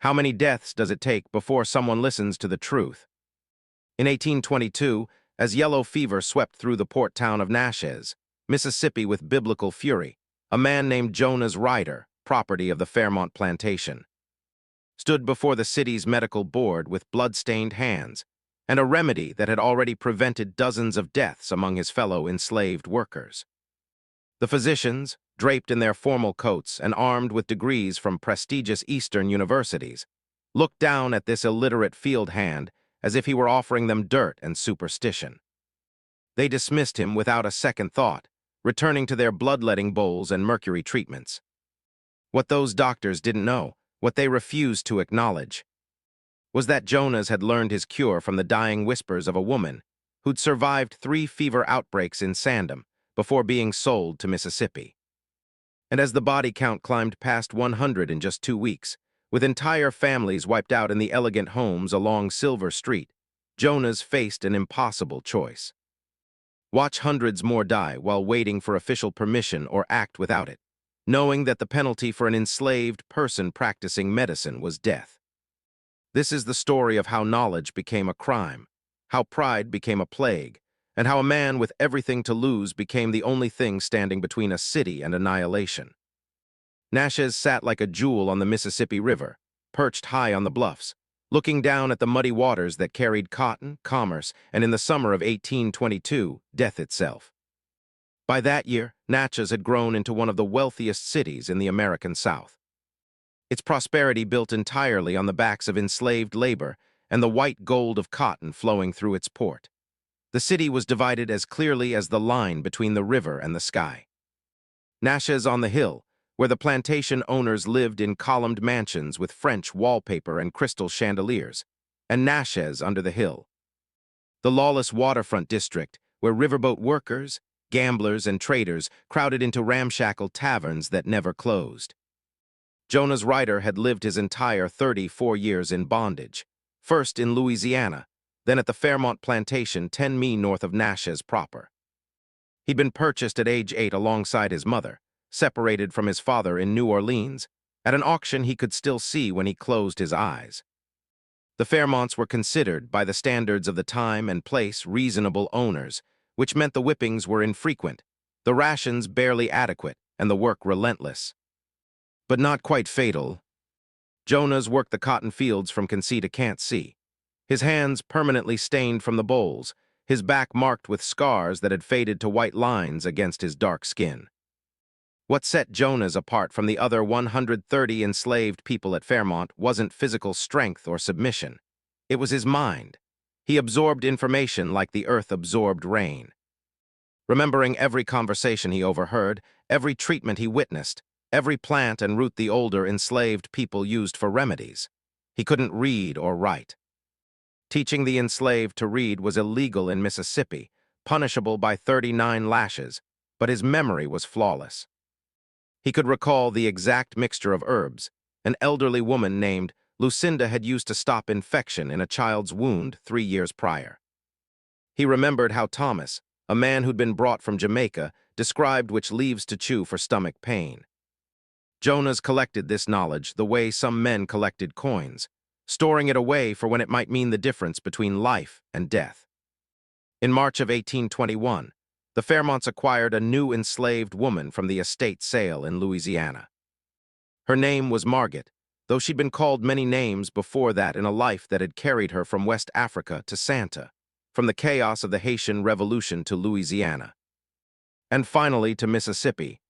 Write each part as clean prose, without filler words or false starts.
How many deaths does it take before someone listens to the truth? In 1822, as yellow fever swept through the port town of Natchez, Mississippi with biblical fury, a man named Jonas Ryder, property of the Fairmont plantation, stood before the city's medical board with blood-stained hands and a remedy that had already prevented dozens of deaths among his fellow enslaved workers. The physicians, draped in their formal coats and armed with degrees from prestigious Eastern universities, looked down at this illiterate field hand as if he were offering them dirt and superstition. They dismissed him without a second thought, returning to their bloodletting bowls and mercury treatments. What those doctors didn't know, what they refused to acknowledge, was that Jonas had learned his cure from the dying whispers of a woman who'd survived 3 fever outbreaks in Sandom before being sold to Mississippi. And as the body count climbed past 100 in just 2 weeks, with entire families wiped out in the elegant homes along Silver Street, Jonas faced an impossible choice. Watch hundreds more die while waiting for official permission or act without it, knowing that the penalty for an enslaved person practicing medicine was death. This is the story of how knowledge became a crime, how pride became a plague, and how a man with everything to lose became the only thing standing between a city and annihilation. Natchez sat like a jewel on the Mississippi River, perched high on the bluffs, looking down at the muddy waters that carried cotton, commerce, and in the summer of 1822, death itself. By that year, Natchez had grown into one of the wealthiest cities in the American South. Its prosperity built entirely on the backs of enslaved labor and the white gold of cotton flowing through its port. The city was divided as clearly as the line between the river and the sky. Natchez on the hill, where the plantation owners lived in columned mansions with French wallpaper and crystal chandeliers, and Natchez under the hill, the lawless waterfront district, where riverboat workers, gamblers, and traders crowded into ramshackle taverns that never closed. Jonas Ryder had lived his entire 34 years in bondage, first in Louisiana, then at the Fairmont plantation 10 mi north of Natchez proper. He'd been purchased at age 8 alongside his mother, separated from his father in New Orleans, at an auction he could still see when he closed his eyes. The Fairmonts were considered, by the standards of the time and place, reasonable owners, which meant the whippings were infrequent, the rations barely adequate, and the work relentless. But not quite fatal. Jonas worked the cotton fields from can see to can't see, his hands permanently stained from the bowls, his back marked with scars that had faded to white lines against his dark skin. What set Jonas apart from the other 130 enslaved people at Fairmont wasn't physical strength or submission. It was his mind. He absorbed information like the earth absorbed rain. Remembering every conversation he overheard, every treatment he witnessed, every plant and root the older enslaved people used for remedies, he couldn't read or write. Teaching the enslaved to read was illegal in Mississippi, punishable by 39 lashes, but his memory was flawless. He could recall the exact mixture of herbs an elderly woman named Lucinda had used to stop infection in a child's wound 3 years prior. He remembered how Thomas, a man who'd been brought from Jamaica, described which leaves to chew for stomach pain. Jonas collected this knowledge the way some men collected coins, storing it away for when it might mean the difference between life and death. In March of 1821, the Fairmonts acquired a new enslaved woman from the estate sale in Louisiana. Her name was Margaret, though she'd been called many names before that in a life that had carried her from West Africa to Santa, from the chaos of the Haitian Revolution to Louisiana, and finally to Mississippi.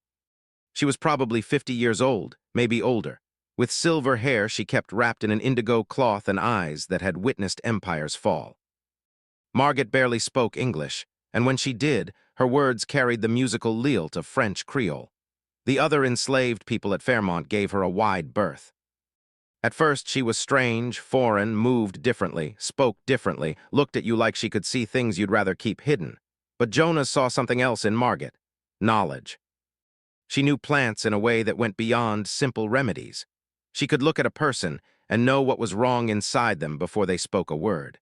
She was probably 50 years old, maybe older. With silver hair she kept wrapped in an indigo cloth and eyes that had witnessed empires fall. Margaret barely spoke English, and when she did, her words carried the musical lilt of French Creole. The other enslaved people at Fairmont gave her a wide berth. At first she was strange, foreign, moved differently, spoke differently, looked at you like she could see things you'd rather keep hidden. But Jonas saw something else in Margaret: knowledge. She knew plants in a way that went beyond simple remedies. She could look at a person and know what was wrong inside them before they spoke a word.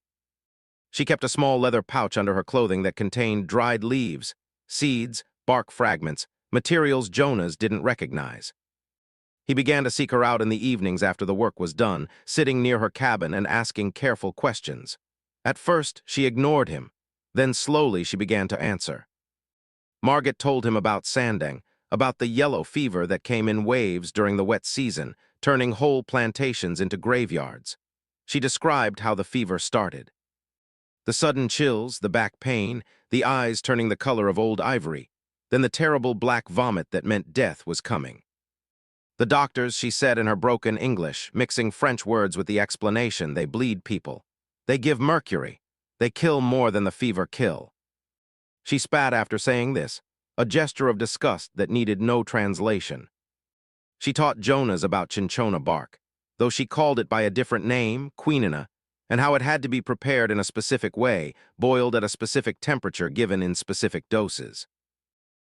She kept a small leather pouch under her clothing that contained dried leaves, seeds, bark fragments, materials Jonas didn't recognize. He began to seek her out in the evenings after the work was done, sitting near her cabin and asking careful questions. At first, she ignored him. Then slowly she began to answer. Margaret told him about Sandang, about the yellow fever that came in waves during the wet season, turning whole plantations into graveyards. She described how the fever started. The sudden chills, the back pain, the eyes turning the color of old ivory, then the terrible black vomit that meant death was coming. The doctors, she said in her broken English, mixing French words with the explanation, they bleed people. They give mercury. They kill more than the fever kill. She spat after saying this, a gesture of disgust that needed no translation. She taught Jonas about cinchona bark, though she called it by a different name, quinina, and how it had to be prepared in a specific way, boiled at a specific temperature given in specific doses.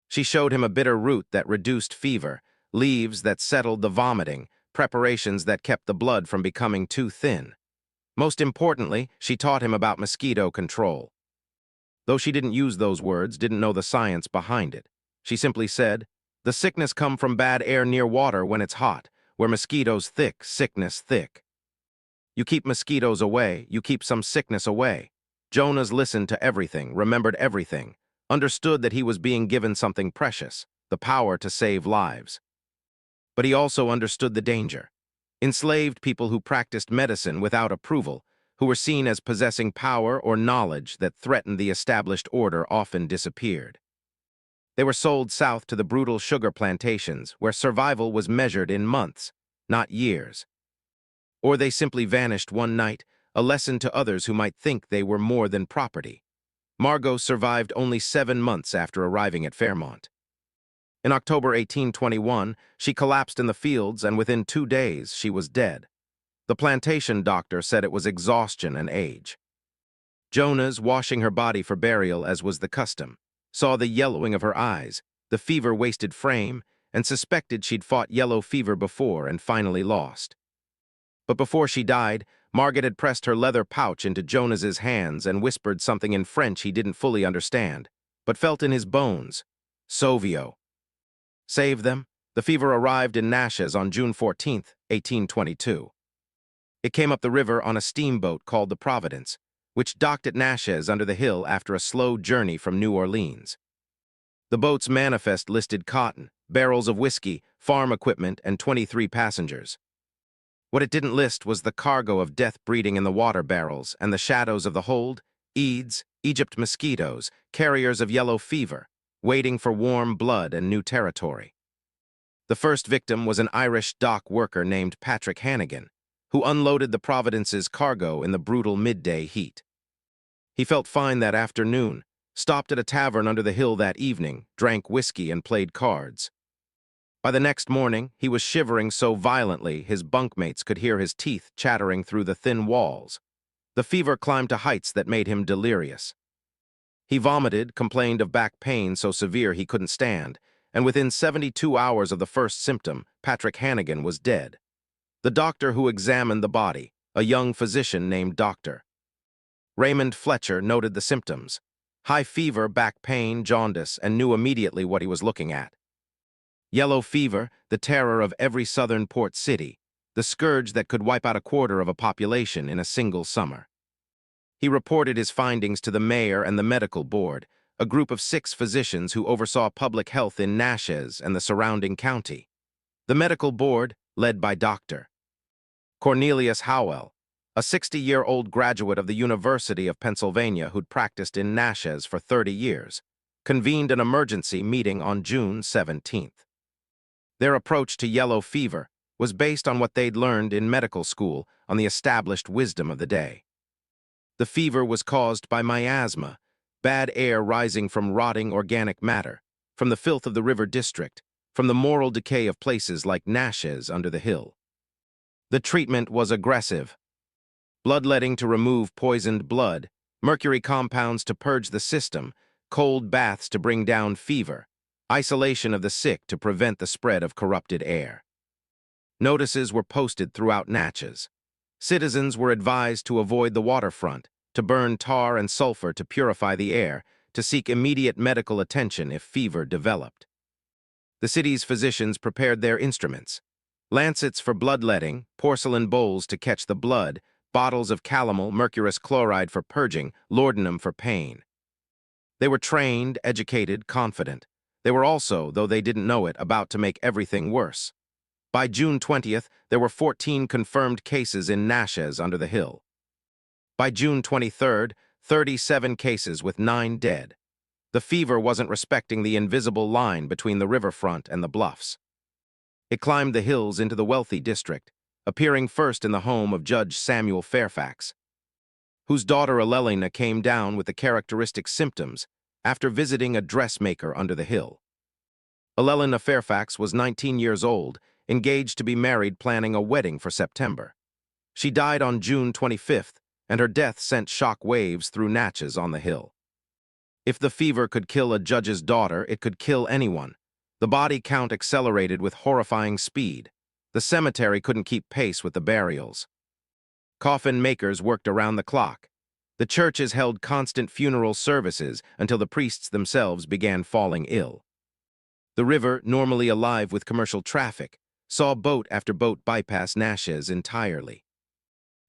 She showed him a bitter root that reduced fever, leaves that settled the vomiting, preparations that kept the blood from becoming too thin. Most importantly, she taught him about mosquito control. Though she didn't use those words, didn't know the science behind it. She simply said, "The sickness come from bad air near water when it's hot, where mosquitoes thick, sickness thick. You keep mosquitoes away, you keep some sickness away." Jonas listened to everything, remembered everything, understood that he was being given something precious, the power to save lives. But he also understood the danger. Enslaved people who practiced medicine without approval, who were seen as possessing power or knowledge that threatened the established order, often disappeared. They were sold south to the brutal sugar plantations, where survival was measured in months, not years. Or they simply vanished one night, a lesson to others who might think they were more than property. Margot survived only 7 months after arriving at Fairmont. In October 1821, she collapsed in the fields, and within 2 days, she was dead. The plantation doctor said it was exhaustion and age. Jonas, washing her body for burial as was the custom, saw the yellowing of her eyes, the fever-wasted frame, and suspected she'd fought yellow fever before and finally lost. But before she died, Margaret had pressed her leather pouch into Jonas's hands and whispered something in French he didn't fully understand, but felt in his bones. Sauvio. Save them. The fever arrived in Natchez on June 14, 1822. It came up the river on a steamboat called the Providence, which docked at Natchez under the hill after a slow journey from New Orleans. The boat's manifest listed cotton, barrels of whiskey, farm equipment, and 23 passengers. What it didn't list was the cargo of death breeding in the water barrels and the shadows of the hold, Eads, Egypt mosquitoes, carriers of yellow fever, waiting for warm blood and new territory. The first victim was an Irish dock worker named Patrick Hannigan, who unloaded the Providence's cargo in the brutal midday heat. He felt fine that afternoon, stopped at a tavern under the hill that evening, drank whiskey and played cards. By the next morning, he was shivering so violently his bunkmates could hear his teeth chattering through the thin walls. The fever climbed to heights that made him delirious. He vomited, complained of back pain so severe he couldn't stand, and within 72 hours of the first symptom, Patrick Hannigan was dead. The doctor who examined the body, a young physician named Dr. Raymond Fletcher, noted the symptoms: high fever, back pain, jaundice, and knew immediately what he was looking at. Yellow fever, the terror of every southern port city, the scourge that could wipe out a quarter of a population in a single summer. He reported his findings to the mayor and the medical board, a group of 6 physicians who oversaw public health in Natchez and the surrounding county. The medical board, led by Dr. Cornelius Howell, a 60-year-old graduate of the University of Pennsylvania who'd practiced in Natchez for 30 years, convened an emergency meeting on June 17th. Their approach to yellow fever was based on what they'd learned in medical school, on the established wisdom of the day. The fever was caused by miasma, bad air rising from rotting organic matter, from the filth of the river district, from the moral decay of places like Natchez under the hill. The treatment was aggressive: bloodletting to remove poisoned blood, mercury compounds to purge the system, cold baths to bring down fever, isolation of the sick to prevent the spread of corrupted air. Notices were posted throughout Natchez. Citizens were advised to avoid the waterfront, to burn tar and sulfur to purify the air, to seek immediate medical attention if fever developed. The city's physicians prepared their instruments. lancets for bloodletting, porcelain bowls to catch the blood, bottles of calomel, mercurous chloride for purging, laudanum for pain. They were trained, educated, confident. They were also, though they didn't know it, about to make everything worse. By June 20th, there were 14 confirmed cases in Natchez under the hill. By June 23rd, 37 cases with 9 dead. The fever wasn't respecting the invisible line between the riverfront and the bluffs. It climbed the hills into the wealthy district, appearing first in the home of Judge Samuel Fairfax, whose daughter Elelena came down with the characteristic symptoms after visiting a dressmaker under the hill. Elelena Fairfax was 19 years old, engaged to be married, planning a wedding for September. She died on June 25th, and her death sent shock waves through Natchez on the hill. If the fever could kill a judge's daughter, it could kill anyone. The body count accelerated with horrifying speed. The cemetery couldn't keep pace with the burials. Coffin makers worked around the clock. The churches held constant funeral services until the priests themselves began falling ill. The river, normally alive with commercial traffic, saw boat after boat bypass Natchez entirely.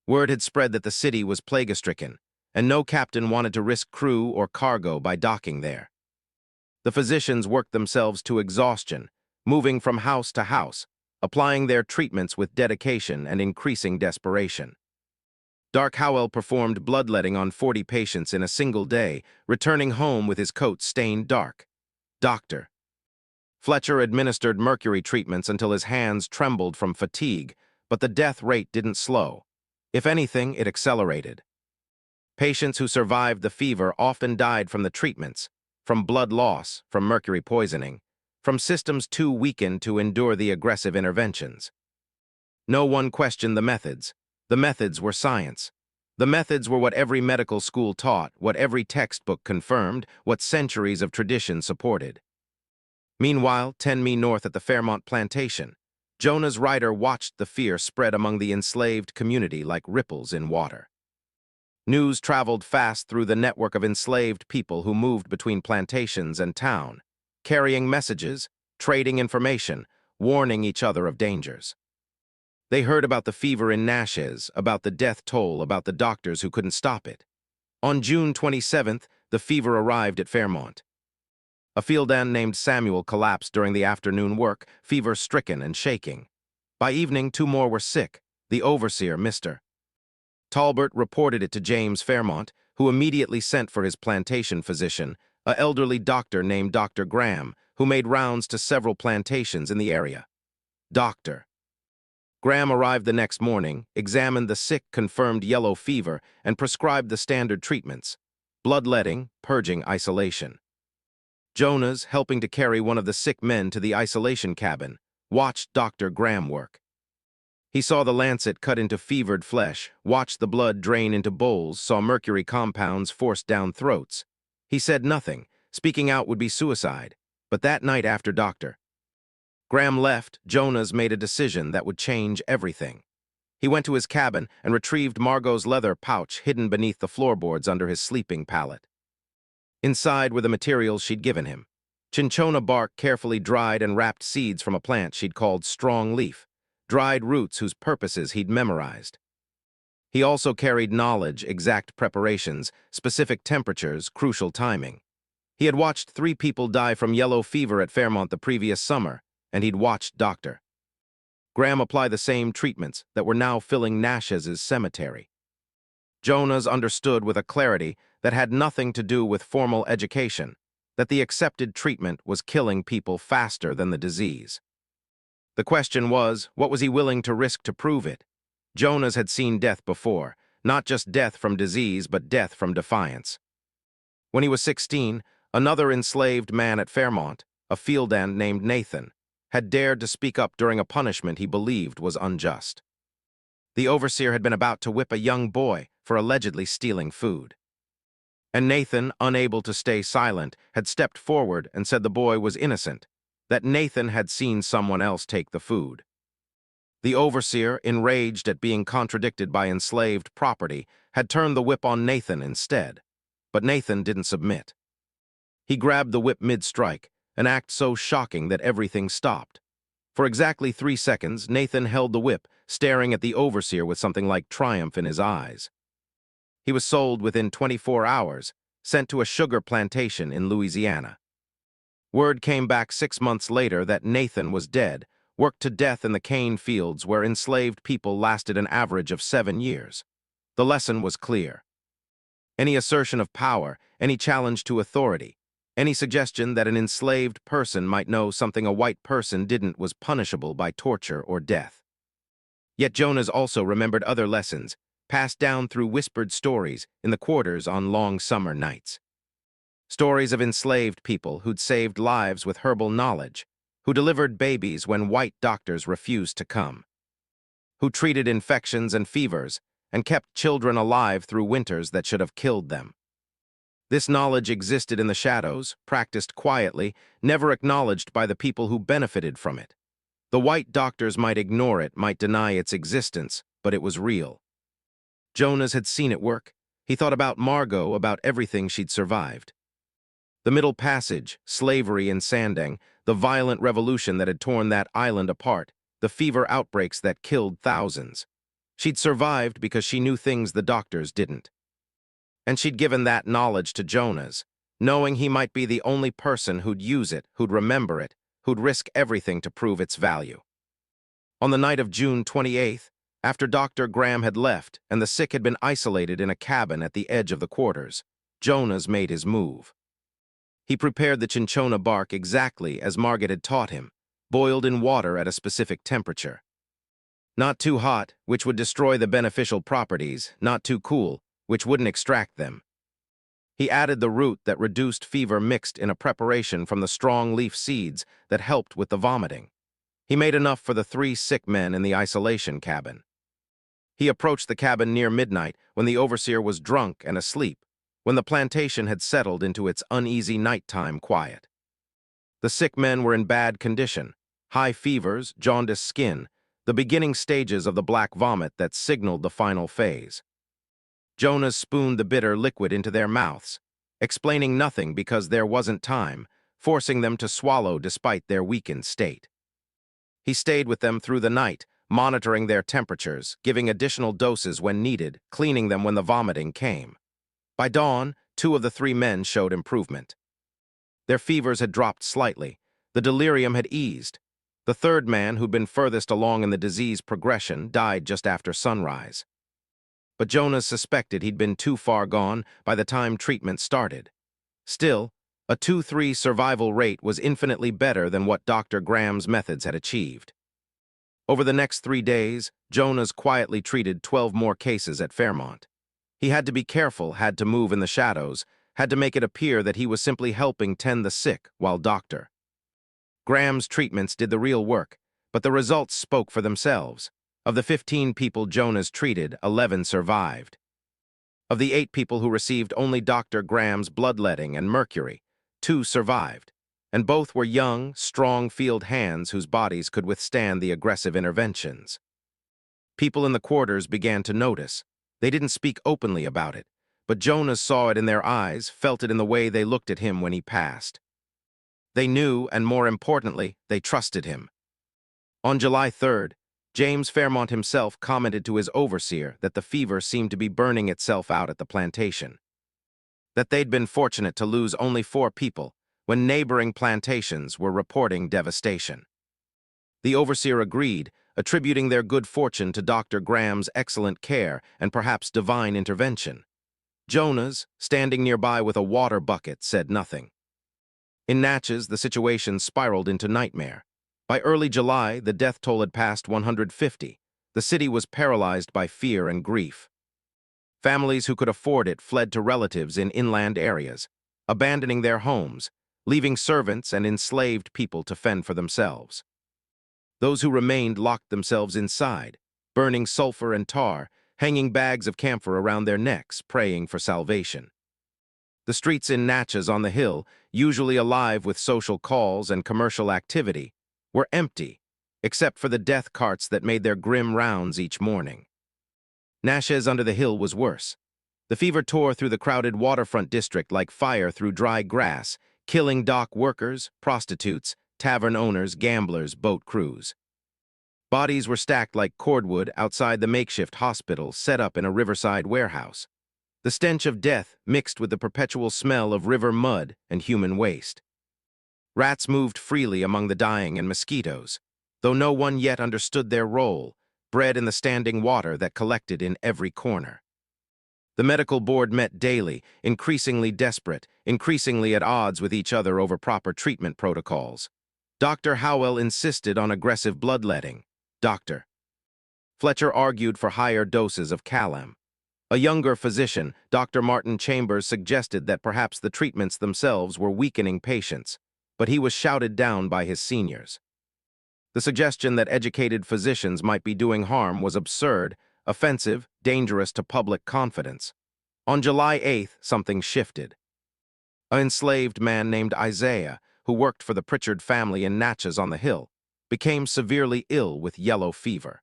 Word had spread that the city was plague-stricken, and no captain wanted to risk crew or cargo by docking there. The physicians worked themselves to exhaustion, moving from house to house, applying their treatments with dedication and increasing desperation. Dark Howell performed bloodletting on 40 patients in a single day, returning home with his coat stained dark. Dr. Fletcher administered mercury treatments until his hands trembled from fatigue, but the death rate didn't slow. If anything, it accelerated. Patients who survived the fever often died from the treatments, from blood loss, from mercury poisoning, from systems too weakened to endure the aggressive interventions. No one questioned the methods. The methods were science. The methods were what every medical school taught, what every textbook confirmed, what centuries of tradition supported. Meanwhile, 10 mi north at the Fairmont plantation, Jonas Ryder watched the fear spread among the enslaved community like ripples in water. News traveled fast through the network of enslaved people who moved between plantations and town, carrying messages, trading information, warning each other of dangers. They heard about the fever in Natchez, about the death toll, about the doctors who couldn't stop it. On June 27th, the fever arrived at Fairmont. A fieldan named Samuel collapsed during the afternoon work, fever-stricken and shaking. By evening, 2 more were sick. The overseer, Mr. Talbert, reported it to James Fairmont, who immediately sent for his plantation physician, an elderly doctor named Dr. Graham, who made rounds to several plantations in the area. Dr. Graham arrived the next morning, examined the sick, confirmed yellow fever, and prescribed the standard treatments: bloodletting, purging, isolation. Jonas, helping to carry one of the sick men to the isolation cabin, watched Dr. Graham work. He saw the lancet cut into fevered flesh, watched the blood drain into bowls, saw mercury compounds forced down throats. He said nothing. Speaking out would be suicide. But that night after Dr. Graham left, Jonas made a decision that would change everything. He went to his cabin and retrieved Margot's leather pouch hidden beneath the floorboards under his sleeping pallet. Inside were the materials she'd given him: cinchona bark carefully dried and wrapped, seeds from a plant she'd called strong leaf, dried roots whose purposes he'd memorized. He also carried knowledge, exact preparations, specific temperatures, crucial timing. He had watched 3 people die from yellow fever at Fairmont the previous summer, and he'd watched Dr. Graham apply the same treatments that were now filling Natchez's cemetery. Jonas understood with a clarity that had nothing to do with formal education, that the accepted treatment was killing people faster than the disease. The question was, what was he willing to risk to prove it? Jonas had seen death before, not just death from disease, but death from defiance. When he was 16, another enslaved man at Fairmont, a fieldan named Nathan, had dared to speak up during a punishment he believed was unjust. The overseer had been about to whip a young boy for allegedly stealing food. And Nathan, unable to stay silent, had stepped forward and said the boy was innocent, that Nathan had seen someone else take the food. The overseer, enraged at being contradicted by enslaved property, had turned the whip on Nathan instead. But Nathan didn't submit. He grabbed the whip mid-strike, an act so shocking that everything stopped. For exactly 3 seconds, Nathan held the whip, staring at the overseer with something like triumph in his eyes. He was sold within 24 hours, sent to a sugar plantation in Louisiana. Word came back 6 months later that Nathan was dead, worked to death in the cane fields where enslaved people lasted an average of 7 years. The lesson was clear. Any assertion of power, any challenge to authority, any suggestion that an enslaved person might know something a white person didn't was punishable by torture or death. Yet Jonas also remembered other lessons, passed down through whispered stories in the quarters on long summer nights. Stories of enslaved people who'd saved lives with herbal knowledge, who delivered babies when white doctors refused to come, who treated infections and fevers and kept children alive through winters that should have killed them. This knowledge existed in the shadows, practiced quietly, never acknowledged by the people who benefited from it. The white doctors might ignore it, might deny its existence, but it was real. Jonas had seen it work. He thought about Margot, about everything she'd survived. The Middle Passage, slavery in Sandang, the violent revolution that had torn that island apart, the fever outbreaks that killed thousands. She'd survived because she knew things the doctors didn't. And she'd given that knowledge to Jonas, knowing he might be the only person who'd use it, who'd remember it, who'd risk everything to prove its value. On the night of June 28th, after Dr. Graham had left and the sick had been isolated in a cabin at the edge of the quarters, Jonas made his move. He prepared the cinchona bark exactly as Margaret had taught him, boiled in water at a specific temperature. Not too hot, which would destroy the beneficial properties, not too cool, which wouldn't extract them. He added the root that reduced fever mixed in a preparation from the strong leaf seeds that helped with the vomiting. He made enough for the 3 sick men in the isolation cabin. He approached the cabin near midnight when the overseer was drunk and asleep, when the plantation had settled into its uneasy nighttime quiet. The sick men were in bad condition, high fevers, jaundiced skin, the beginning stages of the black vomit that signaled the final phase. Jonas spooned the bitter liquid into their mouths, explaining nothing because there wasn't time, forcing them to swallow despite their weakened state. He stayed with them through the night, monitoring their temperatures, giving additional doses when needed, cleaning them when the vomiting came. By dawn, 2 of the 3 men showed improvement. Their fevers had dropped slightly. The delirium had eased. The 3rd man, who'd been furthest along in the disease progression, died just after sunrise. But Jonas suspected he'd been too far gone by the time treatment started. Still, a 2-3 survival rate was infinitely better than what Dr. Graham's methods had achieved. Over the next 3 days, Jonas quietly treated 12 more cases at Fairmont. He had to be careful, had to move in the shadows, had to make it appear that he was simply helping tend the sick while Dr. Graham's treatments did the real work, but the results spoke for themselves. Of the 15 people Jonas treated, 11 survived. Of the 8 people who received only Dr. Graham's bloodletting and mercury, 2 survived, and both were young, strong field hands whose bodies could withstand the aggressive interventions. People in the quarters began to notice. They didn't speak openly about it, but Jonas saw it in their eyes, felt it in the way they looked at him when he passed. They knew, and more importantly, they trusted him. On July 3rd, James Fairmont himself commented to his overseer that the fever seemed to be burning itself out at the plantation. That they'd been fortunate to lose only 4 people when neighboring plantations were reporting devastation. The overseer agreed, attributing their good fortune to Dr. Graham's excellent care and perhaps divine intervention. Jonas, standing nearby with a water bucket, said nothing. In Natchez, the situation spiraled into nightmare. By early July, the death toll had passed 150. The city was paralyzed by fear and grief. Families who could afford it fled to relatives in inland areas, abandoning their homes, leaving servants and enslaved people to fend for themselves. Those who remained locked themselves inside, burning sulfur and tar, hanging bags of camphor around their necks, praying for salvation. The streets in Natchez on the hill, usually alive with social calls and commercial activity, were empty, except for the death carts that made their grim rounds each morning. Natchez under the hill was worse. The fever tore through the crowded waterfront district like fire through dry grass, killing dock workers, prostitutes, tavern owners, gamblers, boat crews. Bodies were stacked like cordwood outside the makeshift hospital set up in a riverside warehouse. The stench of death mixed with the perpetual smell of river mud and human waste. Rats moved freely among the dying and mosquitoes, though no one yet understood their role, bred in the standing water that collected in every corner. The medical board met daily, increasingly desperate, increasingly at odds with each other over proper treatment protocols. Dr. Howell insisted on aggressive bloodletting. Dr. Fletcher argued for higher doses of calum. A younger physician, Dr. Martin Chambers, suggested that perhaps the treatments themselves were weakening patients, but he was shouted down by his seniors. The suggestion that educated physicians might be doing harm was absurd, offensive, dangerous to public confidence. On July 8th, something shifted. An enslaved man named Isaiah, who worked for the Pritchard family in Natchez on the Hill, became severely ill with yellow fever.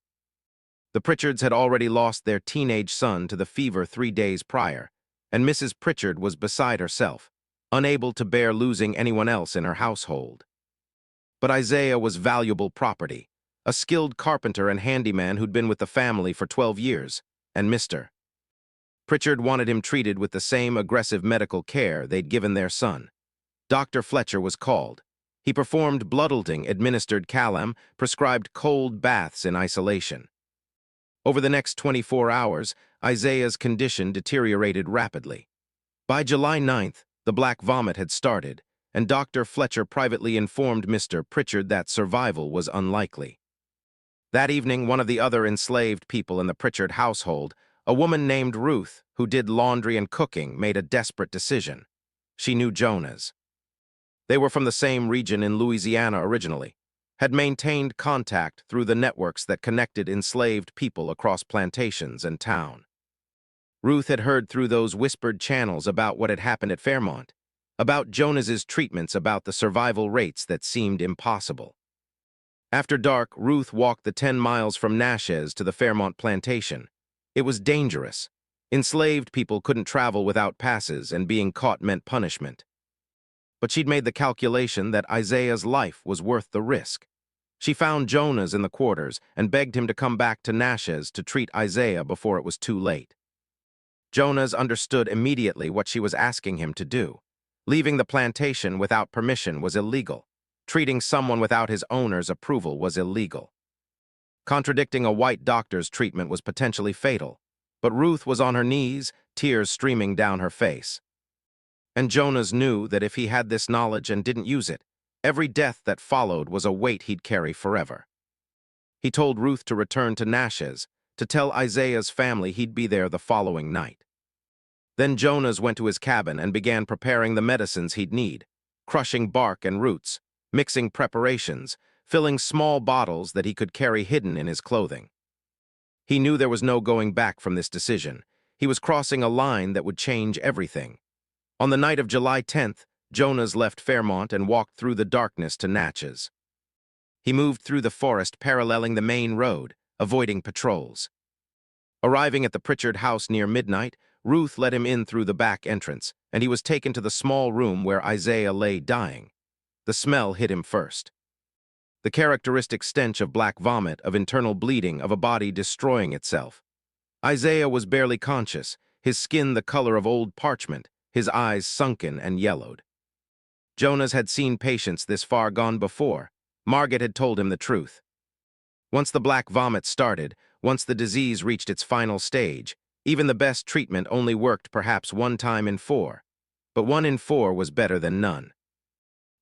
The Pritchards had already lost their teenage son to the fever 3 days prior, and Mrs. Pritchard was beside herself, unable to bear losing anyone else in her household. But Isaiah was valuable property, a skilled carpenter and handyman who'd been with the family for 12 years, and Mr. Pritchard wanted him treated with the same aggressive medical care they'd given their son. Dr. Fletcher was called. He performed bloodletting, administered calum, prescribed cold baths in isolation. Over the next 24 hours, Isaiah's condition deteriorated rapidly. By July 9th, the black vomit had started, and Dr. Fletcher privately informed Mr. Pritchard that survival was unlikely. That evening, one of the other enslaved people in the Pritchard household, a woman named Ruth, who did laundry and cooking, made a desperate decision. She knew Jonas. They were from the same region in Louisiana originally, had maintained contact through the networks that connected enslaved people across plantations and town. Ruth had heard through those whispered channels about what had happened at Fairmont, about Jonas's treatments, about the survival rates that seemed impossible. After dark, Ruth walked the 10 miles from Natchez to the Fairmont plantation. It was dangerous. Enslaved people couldn't travel without passes, and being caught meant punishment. But she'd made the calculation that Isaiah's life was worth the risk. She found Jonas in the quarters and begged him to come back to Natchez to treat Isaiah before it was too late. Jonas understood immediately what she was asking him to do. Leaving the plantation without permission was illegal. Treating someone without his owner's approval was illegal. Contradicting a white doctor's treatment was potentially fatal, but Ruth was on her knees, tears streaming down her face. And Jonas knew that if he had this knowledge and didn't use it, every death that followed was a weight he'd carry forever. He told Ruth to return to Natchez, to tell Isaiah's family he'd be there the following night. Then Jonas went to his cabin and began preparing the medicines he'd need, crushing bark and roots, mixing preparations, filling small bottles that he could carry hidden in his clothing. He knew there was no going back from this decision. He was crossing a line that would change everything. On the night of July 10th, Jonas left Fairmont and walked through the darkness to Natchez. He moved through the forest paralleling the main road, avoiding patrols. Arriving at the Pritchard house near midnight, Ruth let him in through the back entrance, and he was taken to the small room where Isaiah lay dying. The smell hit him first. The characteristic stench of black vomit, of internal bleeding, of a body destroying itself. Isaiah was barely conscious, his skin the color of old parchment, his eyes sunken and yellowed. Jonas had seen patients this far gone before. Margaret had told him the truth. Once the black vomit started, once the disease reached its final stage, even the best treatment only worked perhaps 1 time in 4. But 1 in 4 was better than none.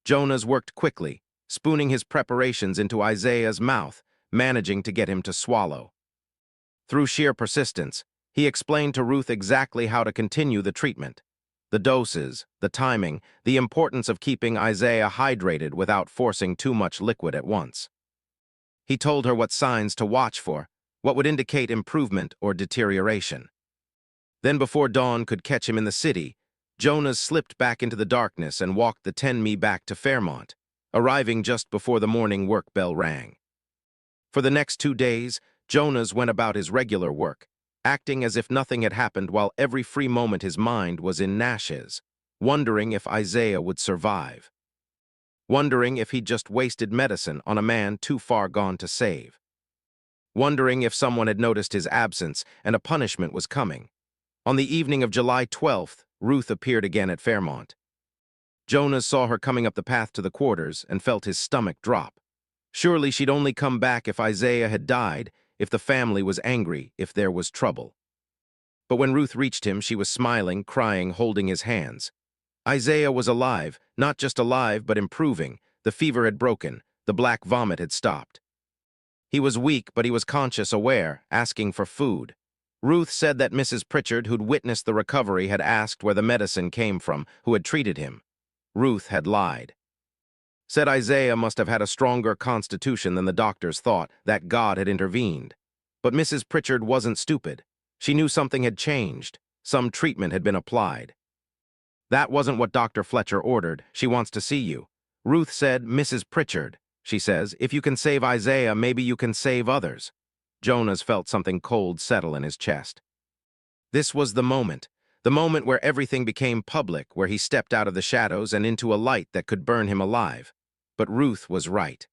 Jonas worked quickly, spooning his preparations into Isaiah's mouth, managing to get him to swallow. Through sheer persistence, he explained to Ruth exactly how to continue the treatment. The doses, the timing, the importance of keeping Isaiah hydrated without forcing too much liquid at once. He told her what signs to watch for, what would indicate improvement or deterioration. Then before dawn could catch him in the city, Jonas slipped back into the darkness and walked the 10 mi back to Fairmont, arriving just before the morning work bell rang. For the next 2 days, Jonas went about his regular work, acting as if nothing had happened while every free moment his mind was in Natchez, wondering if Isaiah would survive. wondering if he'd just wasted medicine on a man too far gone to save, wondering if someone had noticed his absence and a punishment was coming. On the evening of July 12th, Ruth appeared again at Fairmont. Jonas saw her coming up the path to the quarters and felt his stomach drop. Surely she'd only come back if Isaiah had died, if the family was angry, if there was trouble. But when Ruth reached him, she was smiling, crying, holding his hands. Isaiah was alive, not just alive, but improving. The fever had broken, the black vomit had stopped. He was weak, but he was conscious, aware, asking for food. Ruth said that Mrs. Pritchard, who'd witnessed the recovery, had asked where the medicine came from, who had treated him. Ruth had lied. Said Isaiah must have had a stronger constitution than the doctors thought, that God had intervened. But Mrs. Pritchard wasn't stupid. She knew something had changed. Some treatment had been applied. That wasn't what Dr. Fletcher ordered. She wants to see you. Ruth said, Mrs. Pritchard, she says, if you can save Isaiah, maybe you can save others. Jonas felt something cold settle in his chest. This was the moment where everything became public, where he stepped out of the shadows and into a light that could burn him alive. But Ruth was right.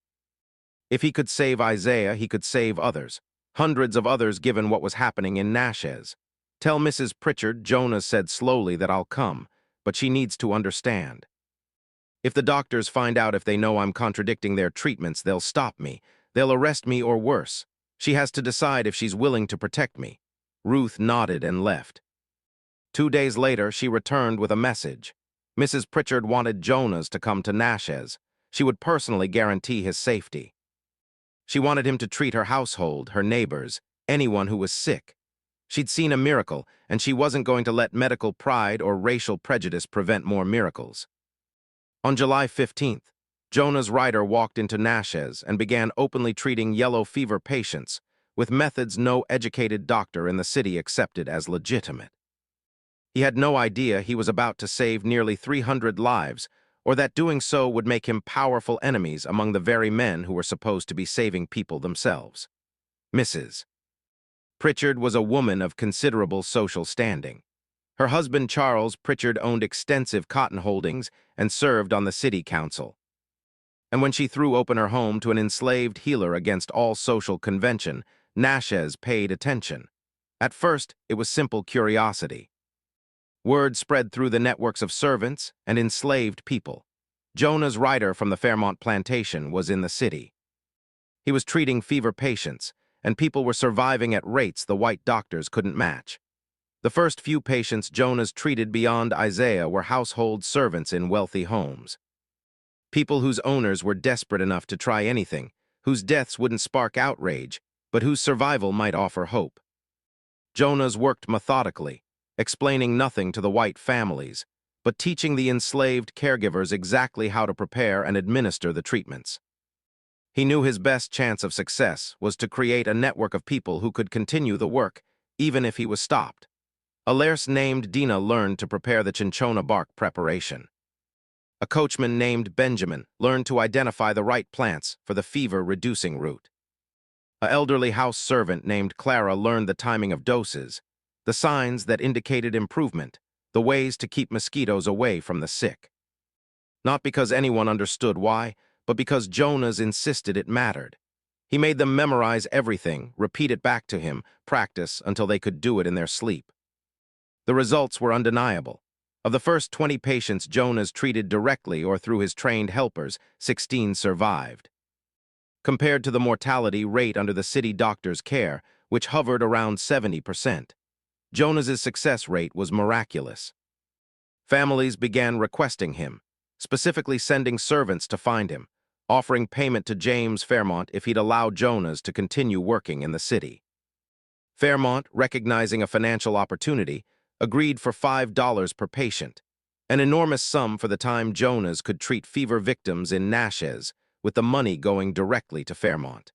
If he could save Isaiah, he could save others. Hundreds of others, given what was happening in Natchez. Tell Mrs. Pritchard, Jonas said slowly, that I'll come, but she needs to understand. If the doctors find out, if they know I'm contradicting their treatments, they'll stop me. They'll arrest me or worse. She has to decide if she's willing to protect me. Ruth nodded and left. 2 days later, she returned with a message. Mrs. Pritchard wanted Jonas to come to Natchez. She would personally guarantee his safety. She wanted him to treat her household, her neighbors, anyone who was sick. She'd seen a miracle, and she wasn't going to let medical pride or racial prejudice prevent more miracles. On July 15th, Jonas Ryder walked into Natchez and began openly treating yellow fever patients with methods no educated doctor in the city accepted as legitimate. He had no idea he was about to save nearly 300 lives, or that doing so would make him powerful enemies among the very men who were supposed to be saving people themselves. Mrs. Pritchard was a woman of considerable social standing. Her husband Charles Pritchard owned extensive cotton holdings and served on the city council. And when she threw open her home to an enslaved healer against all social convention, Natchez paid attention. At first, it was simple curiosity. Word spread through the networks of servants and enslaved people. Jonas Ryder from the Fairmont plantation was in the city. He was treating fever patients, and people were surviving at rates the white doctors couldn't match. The first few patients Jonas treated beyond Isaiah were household servants in wealthy homes. People whose owners were desperate enough to try anything, whose deaths wouldn't spark outrage, but whose survival might offer hope. Jonas worked methodically, explaining nothing to the white families, but teaching the enslaved caregivers exactly how to prepare and administer the treatments. He knew his best chance of success was to create a network of people who could continue the work, even if he was stopped. A nurse named Dina learned to prepare the cinchona bark preparation. A coachman named Benjamin learned to identify the right plants for the fever-reducing route. An elderly house servant named Clara learned the timing of doses, the signs that indicated improvement, the ways to keep mosquitoes away from the sick. Not because anyone understood why, but because Jonas insisted it mattered. He made them memorize everything, repeat it back to him, practice until they could do it in their sleep. The results were undeniable. Of the first 20 patients Jonas treated directly or through his trained helpers, 16 survived. Compared to the mortality rate under the city doctor's care, which hovered around 70%, Jonas's success rate was miraculous. Families began requesting him, specifically sending servants to find him, offering payment to James Fairmont if he'd allow Jonas to continue working in the city. Fairmont, recognizing a financial opportunity, agreed for $5 per patient, an enormous sum for the time Jonas could treat fever victims in Natchez, with the money going directly to Fairmont.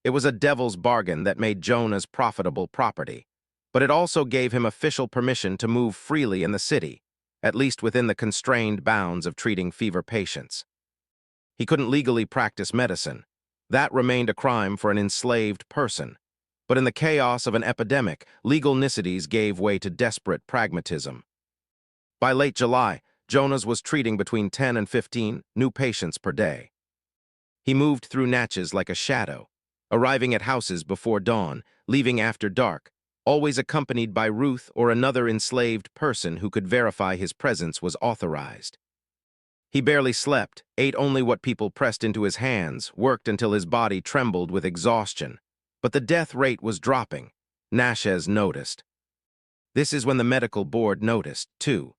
It was a devil's bargain that made Jonas profitable property, but it also gave him official permission to move freely in the city, at least within the constrained bounds of treating fever patients. He couldn't legally practice medicine. That remained a crime for an enslaved person. But in the chaos of an epidemic, legal niceties gave way to desperate pragmatism. By late July, Jonas was treating between 10 and 15 new patients per day. He moved through Natchez like a shadow, arriving at houses before dawn, leaving after dark, always accompanied by Ruth or another enslaved person who could verify his presence was authorized. He barely slept, ate only what people pressed into his hands, worked until his body trembled with exhaustion. But the death rate was dropping. Natchez noticed. This is when the medical board noticed, too.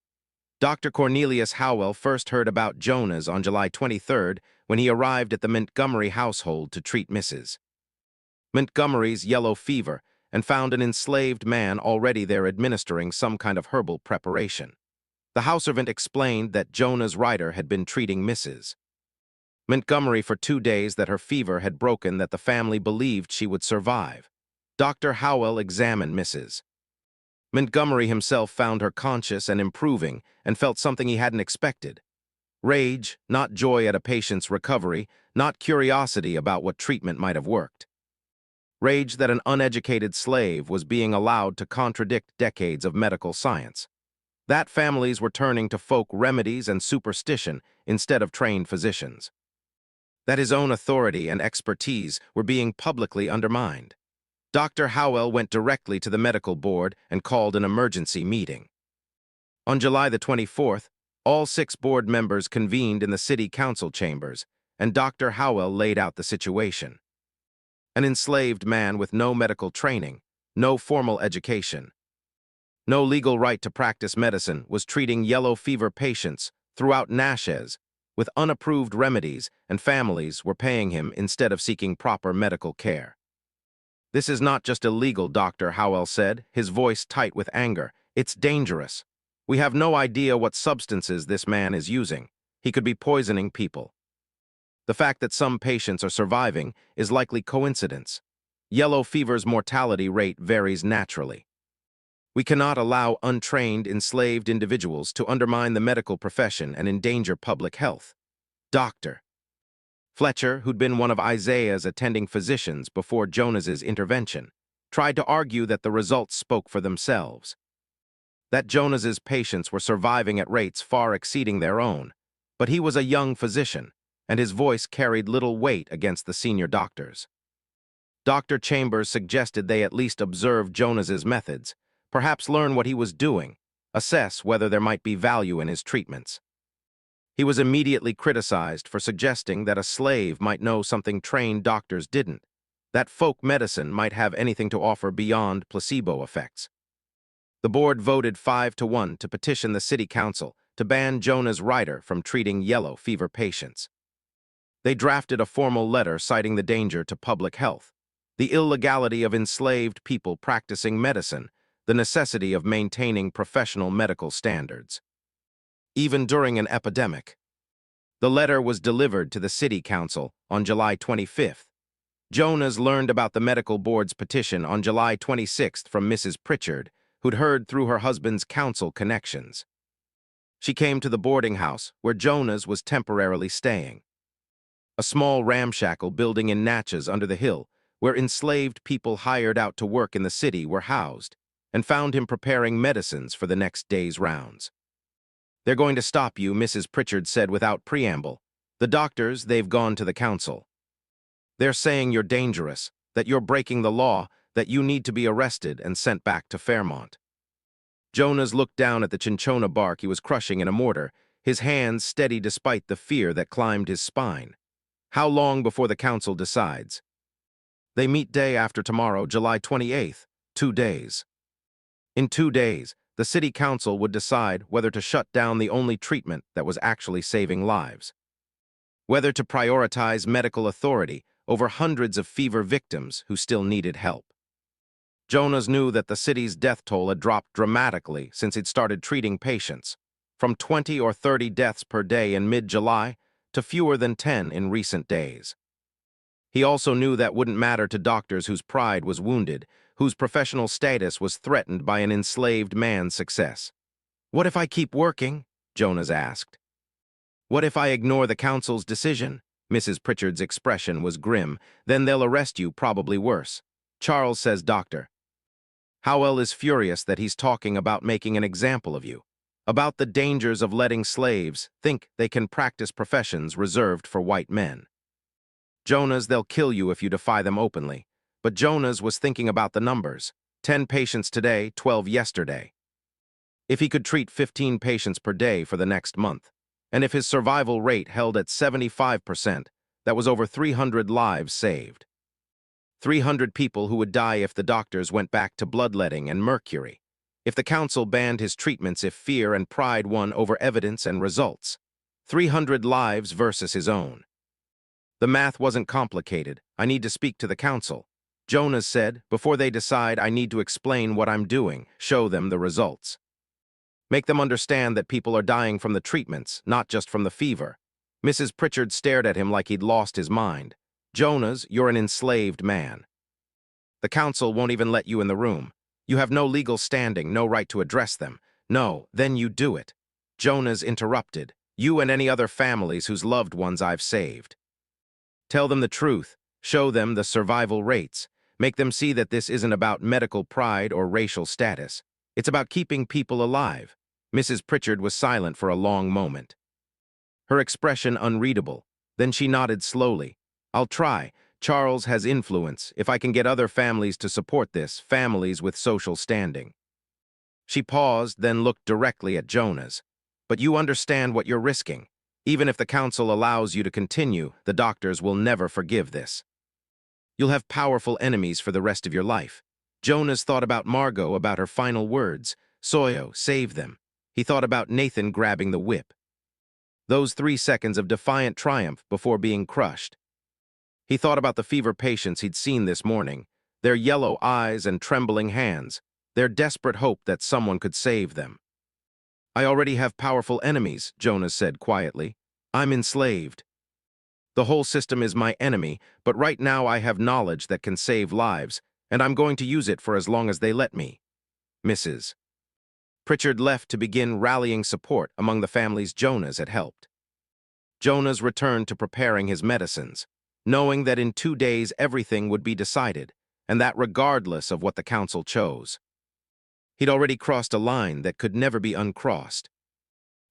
Dr. Cornelius Howell first heard about Jonas on July 23rd when he arrived at the Montgomery household to treat Mrs. Montgomery's yellow fever and found an enslaved man already there administering some kind of herbal preparation. The house servant explained that Jonas Ryder had been treating Mrs. Montgomery for 2 days, that her fever had broken, that the family believed she would survive. Dr. Howell examined Mrs. Montgomery himself found her conscious and improving and felt something he hadn't expected. Rage, not joy at a patient's recovery, not curiosity about what treatment might have worked. Rage that an uneducated slave was being allowed to contradict decades of medical science. That families were turning to folk remedies and superstition instead of trained physicians. That his own authority and expertise were being publicly undermined. Dr. Howell went directly to the medical board and called an emergency meeting. On July the 24th, all 6 board members convened in the city council chambers, and Dr. Howell laid out the situation. An enslaved man with no medical training, no formal education, no legal right to practice medicine was treating yellow fever patients throughout Natchez with unapproved remedies, and families were paying him instead of seeking proper medical care. This is not just illegal, Dr. Howell said, his voice tight with anger. It's dangerous. We have no idea what substances this man is using. He could be poisoning people. The fact that some patients are surviving is likely coincidence. Yellow fever's mortality rate varies naturally. We cannot allow untrained, enslaved individuals to undermine the medical profession and endanger public health. Dr. Fletcher, who'd been one of Isaiah's attending physicians before Jonas's intervention, tried to argue that the results spoke for themselves. That Jonas's patients were surviving at rates far exceeding their own, but he was a young physician, and his voice carried little weight against the senior doctors. Dr. Chambers suggested they at least observe Jonas's methods, perhaps learn what he was doing, assess whether there might be value in his treatments. He was immediately criticized for suggesting that a slave might know something trained doctors didn't, that folk medicine might have anything to offer beyond placebo effects. The board voted 5-1 to petition the city council to ban Jonas Ryder from treating yellow fever patients. They drafted a formal letter citing the danger to public health, the illegality of enslaved people practicing medicine, the necessity of maintaining professional medical standards. Even during an epidemic. The letter was delivered to the city council on July 25th. Jonas learned about the medical board's petition on July 26th from Mrs. Pritchard, who'd heard through her husband's council connections. She came to the boarding house where Jonas was temporarily staying. A small ramshackle building in Natchez under the hill, where enslaved people hired out to work in the city were housed, and found him preparing medicines for the next day's rounds. "They're going to stop you," Mrs. Pritchard said without preamble. "The doctors, they've gone to the council. They're saying you're dangerous, that you're breaking the law, that you need to be arrested and sent back to Fairmont." Jonas looked down at the cinchona bark he was crushing in a mortar, his hands steady despite the fear that climbed his spine. "How long before the council decides?" "They meet day after tomorrow, July 28th, 2 days. In 2 days, the city council would decide whether to shut down the only treatment that was actually saving lives. Whether to prioritize medical authority over hundreds of fever victims who still needed help. Jonas knew that the city's death toll had dropped dramatically since he'd started treating patients, from 20 or 30 deaths per day in mid-July to fewer than 10 in recent days. He also knew that wouldn't matter to doctors whose pride was wounded, whose professional status was threatened by an enslaved man's success. "What if I keep working?" Jonas asked. "What if I ignore the council's decision?" Mrs. Pritchard's expression was grim. "Then they'll arrest you, probably worse. Charles says, Dr. Howell is furious that he's talking about making an example of you. about the dangers of letting slaves think they can practice professions reserved for white men. Jonas, they'll kill you if you defy them openly. But Jonas was thinking about the numbers. 10 patients today, 12 yesterday. If he could treat 15 patients per day for the next month, and if his survival rate held at 75%, that was over 300 lives saved. 300 people who would die if the doctors went back to bloodletting and mercury. If the council banned his treatments, if fear and pride won over evidence and results. 300 lives versus his own. The math wasn't complicated. I need to speak to the council. Jonas said, before they decide, I need to explain what I'm doing, show them the results. Make them understand that people are dying from the treatments, not just from the fever. Mrs. Pritchard stared at him like he'd lost his mind. Jonas, you're an enslaved man. The council won't even let you in the room. You have no legal standing, no right to address them. No, then you do it. Jonas interrupted. You and any other families whose loved ones I've saved. Tell them the truth. Show them the survival rates. Make them see that this isn't about medical pride or racial status. It's about keeping people alive. Mrs. Pritchard was silent for a long moment. Her expression unreadable. Then she nodded slowly. I'll try. Charles has influence. If I can get other families to support this, families with social standing. She paused, then looked directly at Jonas. But you understand what you're risking. Even if the council allows you to continue, the doctors will never forgive this. You'll have powerful enemies for the rest of your life. Jonas thought about Margot, about her final words. Soyo, save them. He thought about Nathan grabbing the whip. Those 3 seconds of defiant triumph before being crushed. He thought about the fever patients he'd seen this morning, their yellow eyes and trembling hands, their desperate hope that someone could save them. I already have powerful enemies, Jonas said quietly. I'm enslaved. The whole system is my enemy, but right now I have knowledge that can save lives, and I'm going to use it for as long as they let me. Mrs. Pritchard left to begin rallying support among the families Jonas had helped. Jonas returned to preparing his medicines, knowing that in 2 days everything would be decided, and that regardless of what the council chose. He'd already crossed a line that could never be uncrossed.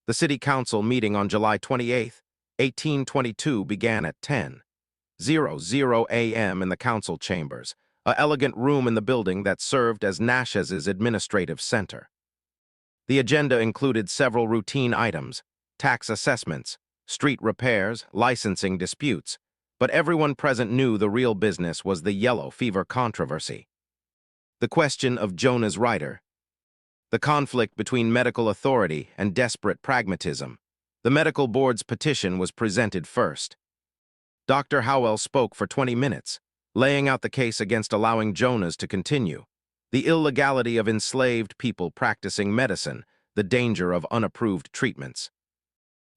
The city council meeting on July 28, 1822 began at 10:00 a.m. in the council chambers, an elegant room in the building that served as Natchez's administrative center. The agenda included several routine items, tax assessments, street repairs, licensing disputes, but everyone present knew the real business was the yellow fever controversy. The question of Jonas Ryder. The conflict between medical authority and desperate pragmatism. The medical board's petition was presented first. Dr. Howell spoke for 20 minutes, laying out the case against allowing Jonas to continue. The illegality of enslaved people practicing medicine, the danger of unapproved treatments.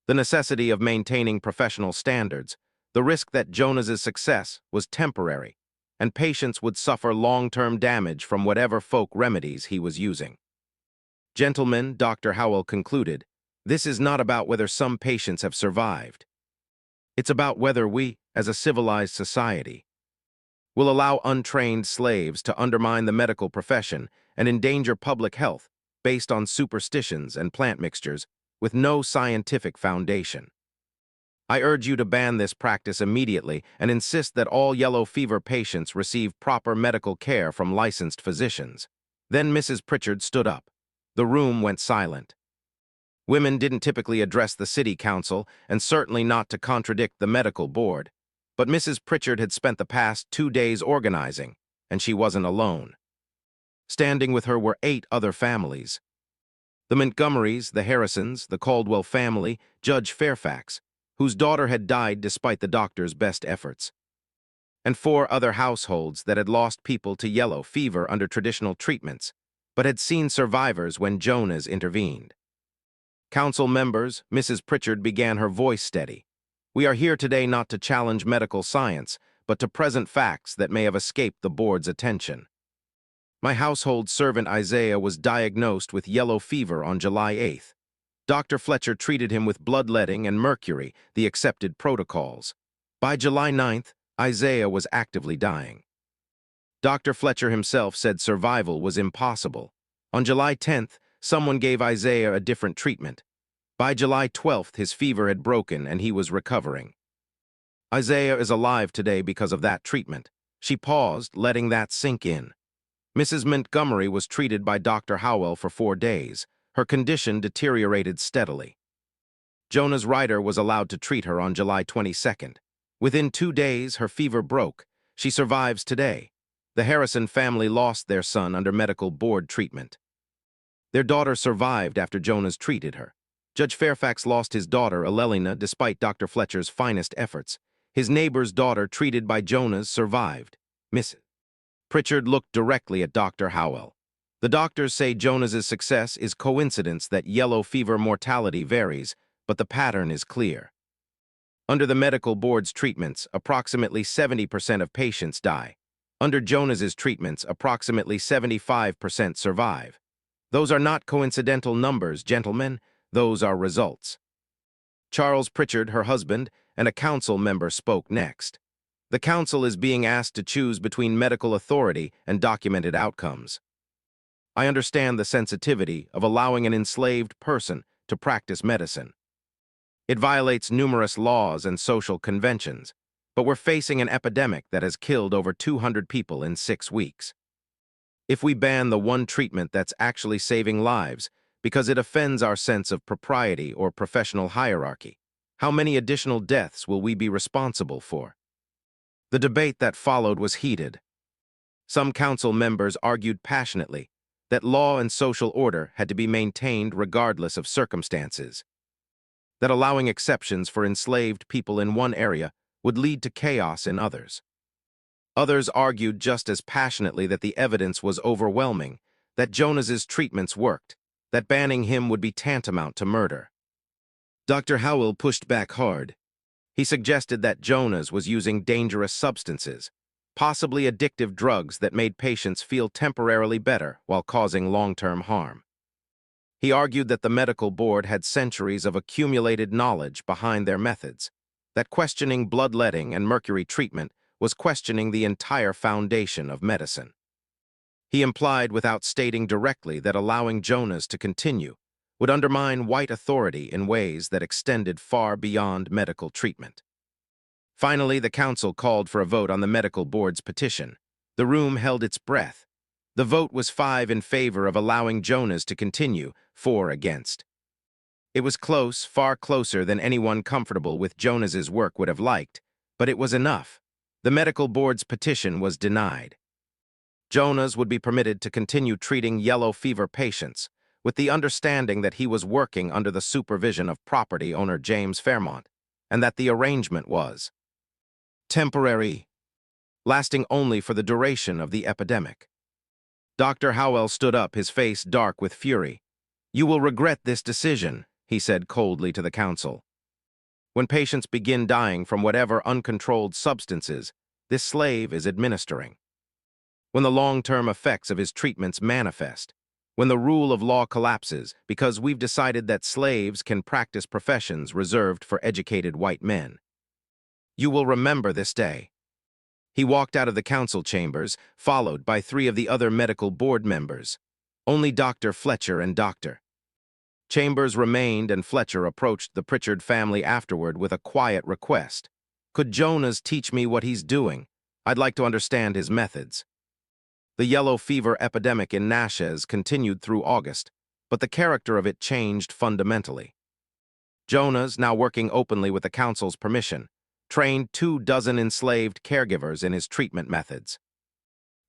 The necessity of maintaining professional standards, the risk that Jonas's success was temporary, and patients would suffer long-term damage from whatever folk remedies he was using. Gentlemen, Dr. Howell concluded, this is not about whether some patients have survived. It's about whether we, as a civilized society, will allow untrained slaves to undermine the medical profession and endanger public health based on superstitions and plant mixtures with no scientific foundation. I urge you to ban this practice immediately and insist that all yellow fever patients receive proper medical care from licensed physicians. Then Mrs. Pritchard stood up. The room went silent. Women didn't typically address the city council, and certainly not to contradict the medical board. But Mrs. Pritchard had spent the past 2 days organizing, and she wasn't alone. Standing with her were 8 other families. The Montgomerys, the Harrisons, the Caldwell family, Judge Fairfax, whose daughter had died despite the doctor's best efforts, and 4 other households that had lost people to yellow fever under traditional treatments, but had seen survivors when Jonas intervened. Council members, Mrs. Pritchard began her voice steady. We are here today not to challenge medical science, but to present facts that may have escaped the board's attention. My household servant Isaiah was diagnosed with yellow fever on July 8th. Dr. Fletcher treated him with bloodletting and mercury, the accepted protocols. By July 9th, Isaiah was actively dying. Dr. Fletcher himself said survival was impossible. On July 10th, someone gave Isaiah a different treatment. By July 12th, his fever had broken and he was recovering. Isaiah is alive today because of that treatment. She paused, letting that sink in. Mrs. Montgomery was treated by Dr. Howell for 4 days. Her condition deteriorated steadily. Jonas Ryder was allowed to treat her on July 22nd. Within 2 days, her fever broke. She survives today. The Harrison family lost their son under medical board treatment. Their daughter survived after Jonas treated her. Judge Fairfax lost his daughter, Elelina, despite Dr. Fletcher's finest efforts. His neighbor's daughter, treated by Jonas, survived. Miss Pritchard looked directly at Dr. Howell. The doctors say Jonas's success is coincidence that yellow fever mortality varies, but the pattern is clear. Under the medical board's treatments, approximately 70% of patients die. Under Jonas's treatments, approximately 75% survive. Those are not coincidental numbers, gentlemen. Those are results. Charles Pritchard, her husband, and a council member spoke next. The council is being asked to choose between medical authority and documented outcomes. I understand the sensitivity of allowing an enslaved person to practice medicine. It violates numerous laws and social conventions, but we're facing an epidemic that has killed over 200 people in 6 weeks. If we ban the one treatment that's actually saving lives because it offends our sense of propriety or professional hierarchy, how many additional deaths will we be responsible for? The debate that followed was heated. Some council members argued passionately that law and social order had to be maintained regardless of circumstances, that allowing exceptions for enslaved people in one area would lead to chaos in others. Others argued just as passionately that the evidence was overwhelming, that Jonas's treatments worked, that banning him would be tantamount to murder. Dr. Howell pushed back hard. He suggested that Jonas was using dangerous substances, possibly addictive drugs that made patients feel temporarily better while causing long-term harm. He argued that the medical board had centuries of accumulated knowledge behind their methods, that questioning bloodletting and mercury treatment was questioning the entire foundation of medicine. He implied without stating directly that allowing Jonas to continue would undermine white authority in ways that extended far beyond medical treatment. Finally, the council called for a vote on the medical board's petition. The room held its breath. The vote was 5 in favor of allowing Jonas to continue, 4 against. It was close, far closer than anyone comfortable with Jonas's work would have liked, but it was enough. The medical board's petition was denied. Jonas would be permitted to continue treating yellow fever patients, with the understanding that he was working under the supervision of property owner James Fairmont, and that the arrangement was temporary, lasting only for the duration of the epidemic. Dr. Howell stood up, his face dark with fury. "You will regret this decision," he said coldly to the council. When patients begin dying from whatever uncontrolled substances this slave is administering, when the long-term effects of his treatments manifest, when the rule of law collapses because we've decided that slaves can practice professions reserved for educated white men, you will remember this day. He walked out of the council chambers, followed by 3 of the other medical board members. Only Dr. Fletcher and Dr. Chambers remained, and Fletcher approached the Pritchard family afterward with a quiet request. "Could Jonas teach me what he's doing? I'd like to understand his methods." The yellow fever epidemic in Natchez continued through August, but the character of it changed fundamentally. Jonas, now working openly with the council's permission, trained 24 enslaved caregivers in his treatment methods.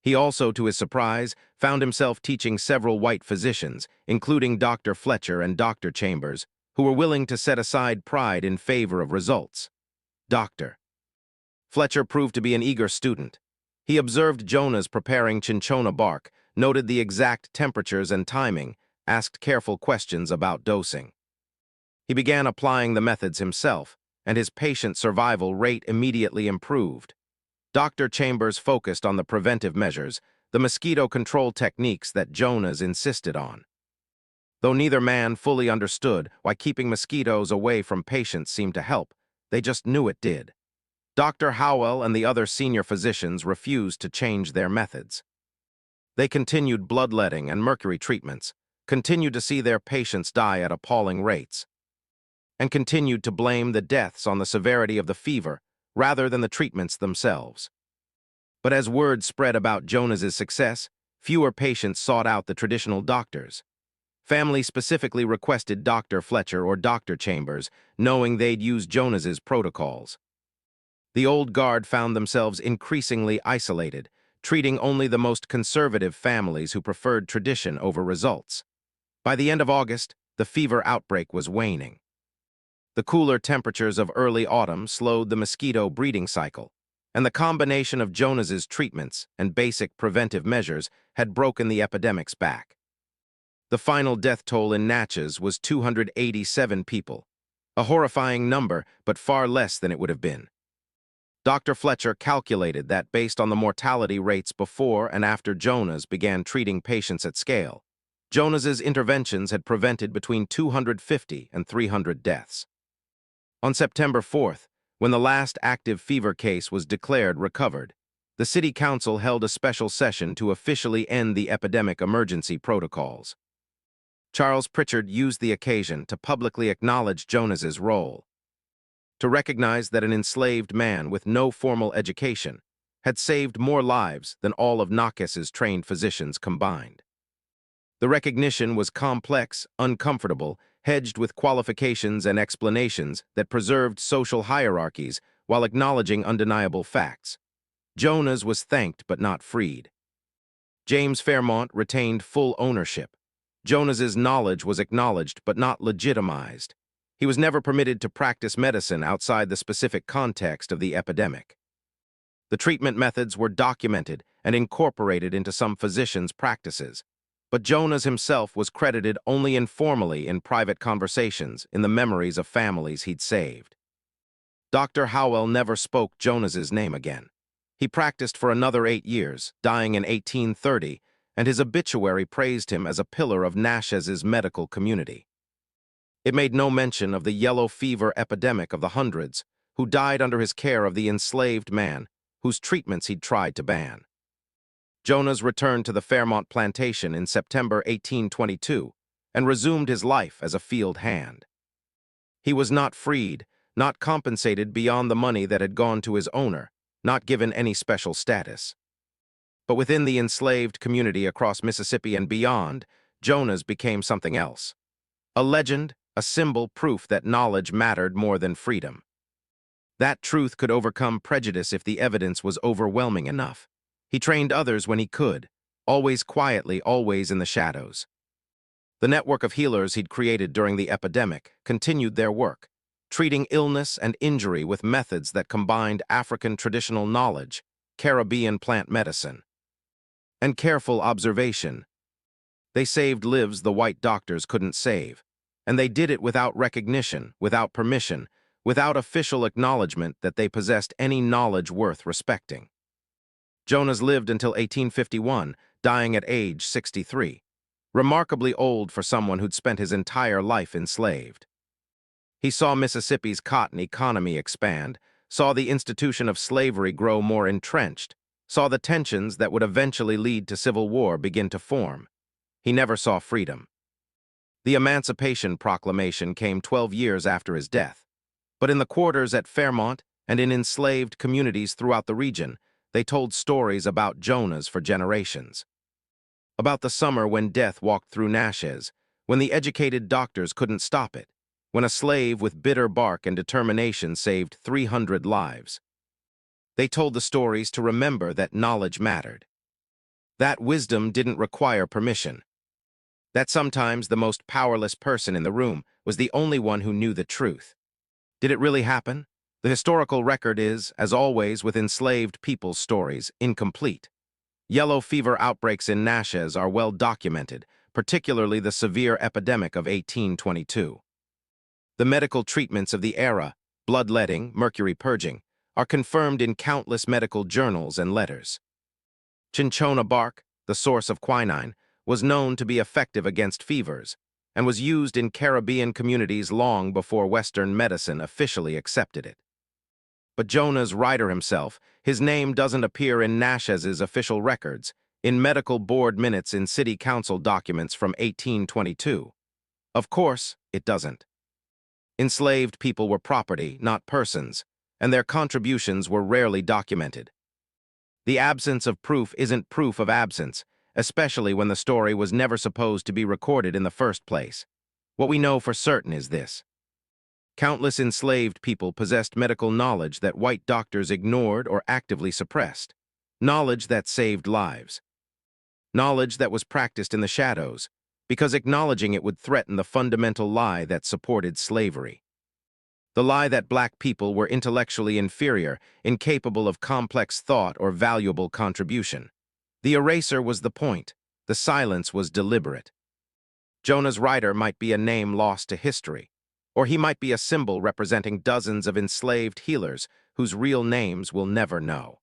He also, to his surprise, found himself teaching several white physicians, including Dr. Fletcher and Dr. Chambers, who were willing to set aside pride in favor of results. Dr. Fletcher proved to be an eager student. He observed Jonas preparing cinchona bark, noted the exact temperatures and timing, asked careful questions about dosing. He began applying the methods himself, and his patient survival rate immediately improved. Dr. Chambers focused on the preventive measures, the mosquito control techniques that Jonas insisted on. Though neither man fully understood why keeping mosquitoes away from patients seemed to help, they just knew it did. Dr. Howell and the other senior physicians refused to change their methods. They continued bloodletting and mercury treatments, continued to see their patients die at appalling rates, and continued to blame the deaths on the severity of the fever rather than the treatments themselves. But as word spread about Jonas's success, fewer patients sought out the traditional doctors. Families specifically requested Dr. Fletcher or Dr. Chambers, knowing they'd use Jonas's protocols. The old guard found themselves increasingly isolated, treating only the most conservative families who preferred tradition over results. By the end of August, the fever outbreak was waning. The cooler temperatures of early autumn slowed the mosquito breeding cycle, and the combination of Jonas's treatments and basic preventive measures had broken the epidemic's back. The final death toll in Natchez was 287 people, a horrifying number, but far less than it would have been. Dr. Fletcher calculated that based on the mortality rates before and after Jonas began treating patients at scale, Jonas's interventions had prevented between 250 and 300 deaths. On September 4th, when the last active fever case was declared recovered, the City Council held a special session to officially end the epidemic emergency protocols. Charles Pritchard used the occasion to publicly acknowledge Jonas's role, to recognize that an enslaved man with no formal education had saved more lives than all of Natchez's trained physicians combined. The recognition was complex, uncomfortable, hedged with qualifications and explanations that preserved social hierarchies while acknowledging undeniable facts. Jonas was thanked but not freed. James Fairmont retained full ownership. Jonas's knowledge was acknowledged but not legitimized. He was never permitted to practice medicine outside the specific context of the epidemic. The treatment methods were documented and incorporated into some physicians' practices, but Jonas himself was credited only informally in private conversations in the memories of families he'd saved. Dr. Howell never spoke Jonas's name again. He practiced for another 8 years, dying in 1830, and his obituary praised him as a pillar of Natchez's medical community. It made no mention of the yellow fever epidemic of the hundreds, who died under his care of the enslaved man, whose treatments he'd tried to ban. Jonas returned to the Fairmont plantation in September 1822 and resumed his life as a field hand. He was not freed, not compensated beyond the money that had gone to his owner, not given any special status. But within the enslaved community across Mississippi and beyond, Jonas became something else. A legend, a symbol, proof that knowledge mattered more than freedom. That truth could overcome prejudice if the evidence was overwhelming enough. He trained others when he could, always quietly, always in the shadows. The network of healers he'd created during the epidemic continued their work, treating illness and injury with methods that combined African traditional knowledge, Caribbean plant medicine, and careful observation. They saved lives the white doctors couldn't save, and they did it without recognition, without permission, without official acknowledgement that they possessed any knowledge worth respecting. Jonas lived until 1851, dying at age 63, remarkably old for someone who'd spent his entire life enslaved. He saw Mississippi's cotton economy expand, saw the institution of slavery grow more entrenched, saw the tensions that would eventually lead to civil war begin to form. He never saw freedom. The Emancipation Proclamation came 12 years after his death, but in the quarters at Fairmont and in enslaved communities throughout the region, they told stories about Jonas for generations. About the summer when death walked through Natchez, when the educated doctors couldn't stop it, when a slave with bitter bark and determination saved 300 lives. They told the stories to remember that knowledge mattered. That wisdom didn't require permission. That sometimes the most powerless person in the room was the only one who knew the truth. Did it really happen? The historical record is, as always with enslaved people's stories, incomplete. Yellow fever outbreaks in Natchez are well documented, particularly the severe epidemic of 1822. The medical treatments of the era, bloodletting, mercury purging, are confirmed in countless medical journals and letters. Cinchona bark, the source of quinine, was known to be effective against fevers, and was used in Caribbean communities long before Western medicine officially accepted it. But Jonas Ryder himself, his name doesn't appear in Natchez's official records, in medical board minutes in city council documents from 1822? Of course, it doesn't. Enslaved people were property, not persons, and their contributions were rarely documented. The absence of proof isn't proof of absence, especially when the story was never supposed to be recorded in the first place. What we know for certain is this: countless enslaved people possessed medical knowledge that white doctors ignored or actively suppressed, knowledge that saved lives, knowledge that was practiced in the shadows, because acknowledging it would threaten the fundamental lie that supported slavery. The lie that black people were intellectually inferior, incapable of complex thought or valuable contribution. The eraser was the point. The silence was deliberate. Jonas Ryder might be a name lost to history, or he might be a symbol representing dozens of enslaved healers whose real names we'll never know.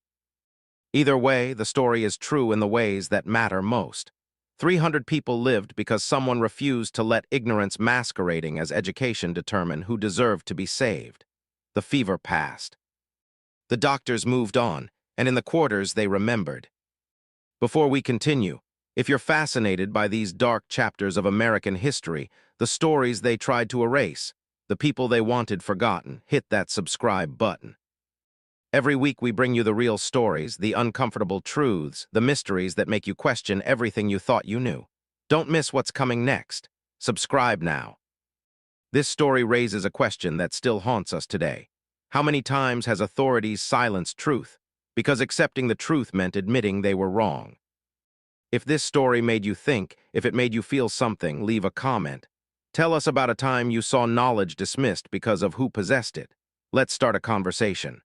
Either way, the story is true in the ways that matter most. 300 people lived because someone refused to let ignorance masquerading as education determine who deserved to be saved. The fever passed. The doctors moved on, and in the quarters they remembered. Before we continue, if you're fascinated by these dark chapters of American history, the stories they tried to erase, the people they wanted forgotten, hit that subscribe button. Every week we bring you the real stories, the uncomfortable truths, the mysteries that make you question everything you thought you knew. Don't miss what's coming next. Subscribe now. This story raises a question that still haunts us today. How many times has authorities silenced truth because accepting the truth meant admitting they were wrong? If this story made you think, if it made you feel something, leave a comment. Tell us about a time you saw knowledge dismissed because of who possessed it. Let's start a conversation.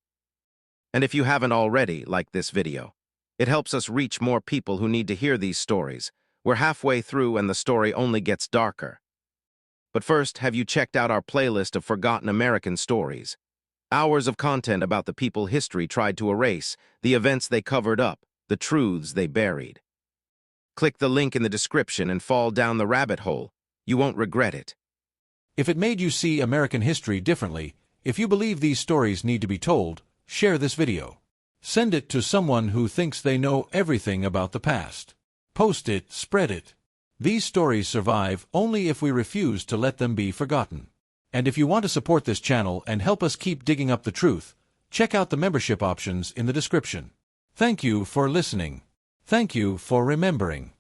And if you haven't already, like this video. It helps us reach more people who need to hear these stories. We're halfway through and the story only gets darker. But first, have you checked out our playlist of forgotten American stories? Hours of content about the people history tried to erase, the events they covered up, the truths they buried. Click the link in the description and fall down the rabbit hole. You won't regret it. If it made you see American history differently, if you believe these stories need to be told, share this video. Send it to someone who thinks they know everything about the past. Post it, spread it. These stories survive only if we refuse to let them be forgotten. And if you want to support this channel and help us keep digging up the truth, check out the membership options in the description. Thank you for listening. Thank you for remembering.